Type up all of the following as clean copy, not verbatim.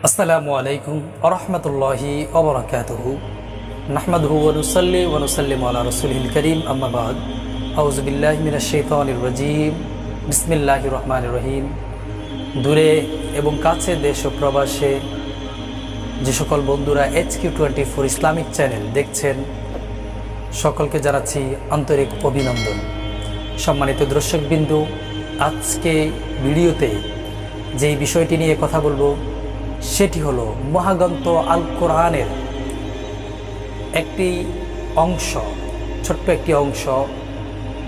আসসালামু আলাইকুম ওয়া রাহমাতুল্লাহি ওয়া বারাকাতুহু নাহমাদুহু ওয়া নুসাল্লি ওয়া নুসাল্লিমু আলা রাসূলিল কারীম আম্মা বাদ আউযু বিল্লাহি মিনাশ শাইতানির রাজীম বিসমিল্লাহির রহমানির রহিম। দূরে এবং কাছে দেশ ও প্রবাসে যে সকল বন্ধুরা HQ24 ইসলামিক চ্যানেল দেখছেন সকলকে জানাচ্ছি আন্তরিক অভিনন্দন। সম্মানিত দর্শকবৃন্দ, আজকে ভিডিওতে যেই বিষয়টি নিয়ে কথা বলবো সেটি হলো মহাগ্রন্থ আল কোরআনের একটি অংশ, ছোট্ট একটি অংশ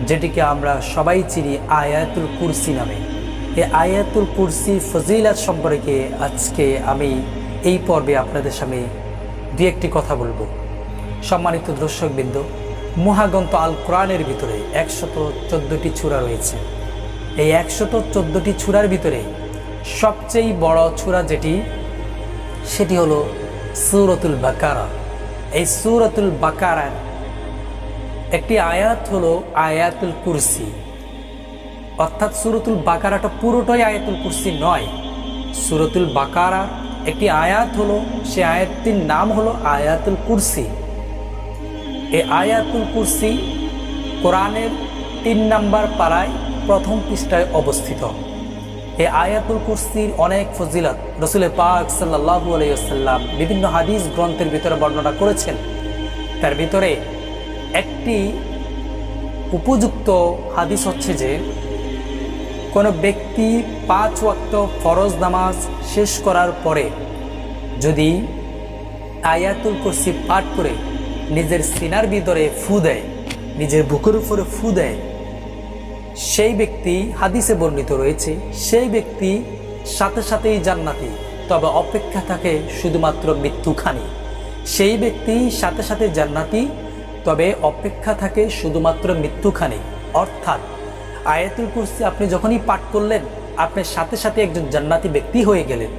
যেটিকে আমরা সবাই চিনি আয়াতুল কুরসি নামে। এই আয়াতুল কুরসি ফজিলাত সম্পর্কে আজকে আমি এই পর্বে আপনাদের সামনে দু একটি কথা বলবো। সম্মানিত দর্শকবৃন্দ, মহাগ্রন্থ আল কোরআনের ভিতরে 114টি সূরা রয়েছে। এই 114টি সূরার ভিতরে সবচেয়ে বড় সূরা যেটি সেটি হলো সূরাতুল বাকারা। এই সূরাতুল বাকারার একটি আয়াত হলো আয়াতুল কুরসি, অর্থাৎ সূরাতুল বাকারাটা পুরোটাই আয়াতুল কুরসি নয়। সূরাতুল বাকারা একটি আয়াত হলো, সে আয়াতটির নাম হলো আয়াতুল কুরসি। এই আয়াতুল কুরসি কোরআনের 3 নম্বর পারায় প্রথম পৃষ্ঠায় অবস্থিত। এই আয়াতুল কুরসির অনেক ফজিলত রাসূল পাক সাল্লাল্লাহু আলাইহি ওয়াসাল্লাম বিভিন্ন হাদিস গ্রন্থের ভিতরে বর্ণনা করেছেন। তার ভিতরে একটি উপযুক্ত হাদিস হচ্ছে যে কোনো ব্যক্তি 5 ওয়াক্ত ফরজ নামাজ শেষ করার পরে যদি আয়াতুল কুরসি পাঠ করে নিজের সিনার ভিতরে ফু দেয়, নিজের বুকের উপরে ফু দেয়, সেই ব্যক্তি, হাদিসে বর্ণিত রয়েছে, সেই ব্যক্তি সাথে সাথেই জান্নাতি। তবে অপেক্ষা থাকে শুধুমাত্র মৃত্যুখানি। সেই ব্যক্তি সাথে সাথে জান্নাতি, তবে অপেক্ষা থাকে শুধুমাত্র মৃত্যুখানি। অর্থাৎ আয়াতুল কুরসি আপনি যখনই পাঠ করলেন, আপনি সাথে সাথে একজন জান্নাতি ব্যক্তি হয়ে গেলেন।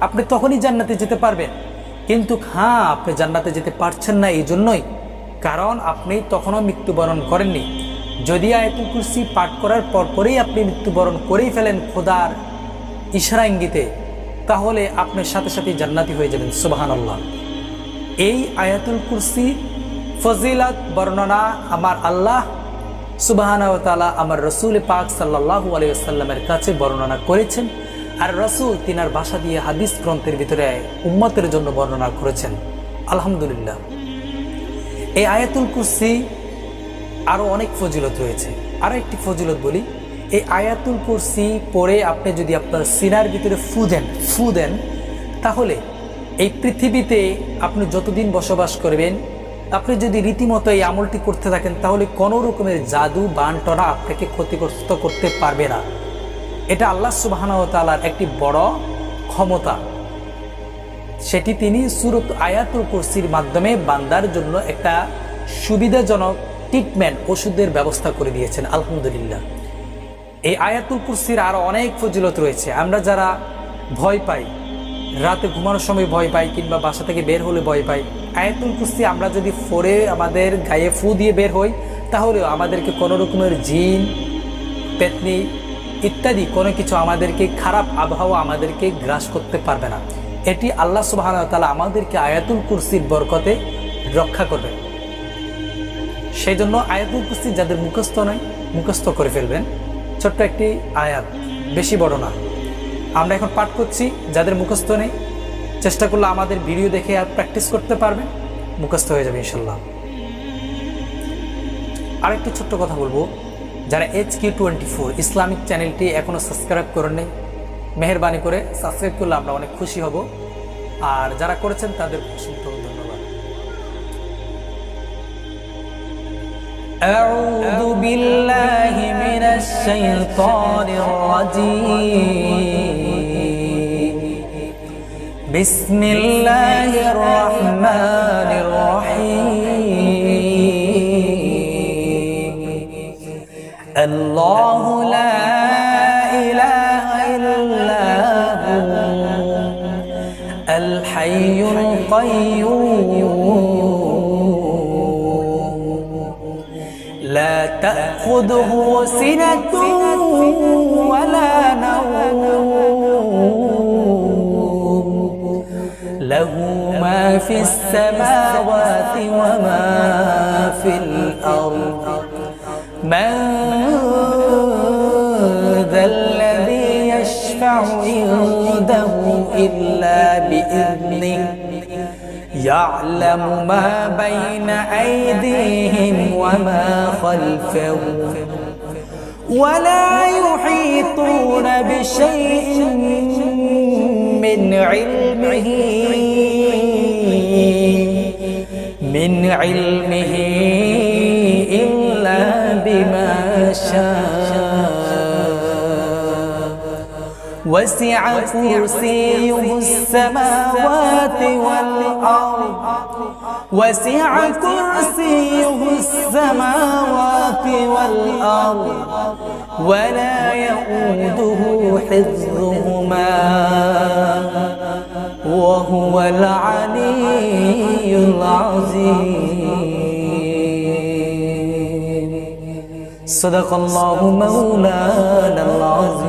আপনি তখনই জান্নাতে যেতে পারবেন। কিন্তু আপনি জান্নাতে যেতে পারছেন না এই জন্যই কারণ আপনি তখনও মৃত্যুবরণ করেননি। যদি আয়াতুল কুরসি পাঠ করার পরপরই আপনি মৃত্যুবরণ করেই ফেলেন খোদার ইশারা ইঙ্গিতে, তাহলে আপনার সাথে সাথে জান্নাতি হয়ে যাবেন। সুবহানাল্লাহ। এই আয়াতুল কুরসি ফজিলত বর্ণনা আমার আল্লাহ সুবহানাহু ওয়া তাআলা আমার রাসূল পাক সাল্লাল্লাহু আলাইহি ওয়াসাল্লামের কাছে বর্ণনা করেছেন, আর রাসূল তিনার ভাষা দিয়ে হাদিস গ্রন্থের ভিতরে উম্মতের জন্য বর্ণনা করেছেন। আলহামদুলিল্লাহ। এই আয়াতুল কুরসি আরও অনেক ফজিলত রয়েছে। আরও একটি ফজিলত বলি, এই আয়াতুল কুরসি পড়ে আপনি যদি আপনার সিনার ভিতরে ফু দেন তাহলে এই পৃথিবীতে আপনি যতদিন বসবাস করবেন, আপনি যদি রীতিমতো এই আমলটি করতে থাকেন, তাহলে কোনো রকমের জাদু বানটনা আপনাকে ক্ষতিগ্রস্ত করতে পারবে না। এটা আল্লাহ সুবহানাহু ওয়া তাআলার একটি বড় ক্ষমতা। সেটি তিনি সূরা আয়াতুল কুরসির মাধ্যমে বান্দার জন্য একটা সুবিধাজনক ট্রিটমেন্ট, ওষুধের ব্যবস্থা করে দিয়েছেন। আলহামদুলিল্লাহ। এই আয়াতুল কুরসির আরও অনেক ফজিলত রয়েছে। আমরা যারা ভয় পাই, রাতে ঘুমানোর সময় ভয় পাই, কিংবা বাসা থেকে বের হলে ভয় পাই, আয়াতুল কুরসি আমরা যদি পড়ে আমাদের গায়ে ফু দিয়ে বের হই, তাহলেও আমাদেরকে কোনো রকমের জিন, পেতনি ইত্যাদি কোনো কিছু, আমাদেরকে খারাপ আবহাওয়া আমাদেরকে গ্রাস করতে পারবে না। এটি আল্লাহ সুবহানাহু ওয়া তাআলা আমাদেরকে আয়াতুল কুরসির বরকতে রক্ষা করবেন। সেই জন্য আয়াতুল কুরসি যাদের মুখস্থ নয়, মুখস্থ করে ফেলবেন। ছোট্ট একটি আয়াত, বেশি বড় না। আমরা এখন পাঠ করছি, যাদের মুখস্থ নেই চেষ্টা করলে আমাদের ভিডিও দেখে আর প্র্যাকটিস করতে পারবেন, মুখস্থ হয়ে যাবে ইনশাল্লাহ। আরেকটি ছোট্ট কথা বলবো, যারা HQ24 ইসলামিক চ্যানেলটি এখনও সাবস্ক্রাইব করেন নাই, মেহেরবানি করে সাবস্ক্রাইব করলে আমরা অনেক খুশি হব। আর যারা করেছেন তাদের অসংখ্য ধন্যবাদ। أعوذ بالله من الشيطان الرجيم بسم الله الرحمن الرحيم الله لا إله إلا هو الحي القيوم لا تأخذه سنة ولا نوم له ما في السماوات وما في الأرض من ذا الذي يشفع عنده إلا بإذنه يعلم ما بين أيديهم وما خلفهم ولا يحيطون بشيء من علمه إلا بما شاء وسع كرسيه السماوات والأرض ولا يؤوده حفظهما وهو العلي العظيم صدق الله مولانا العظيم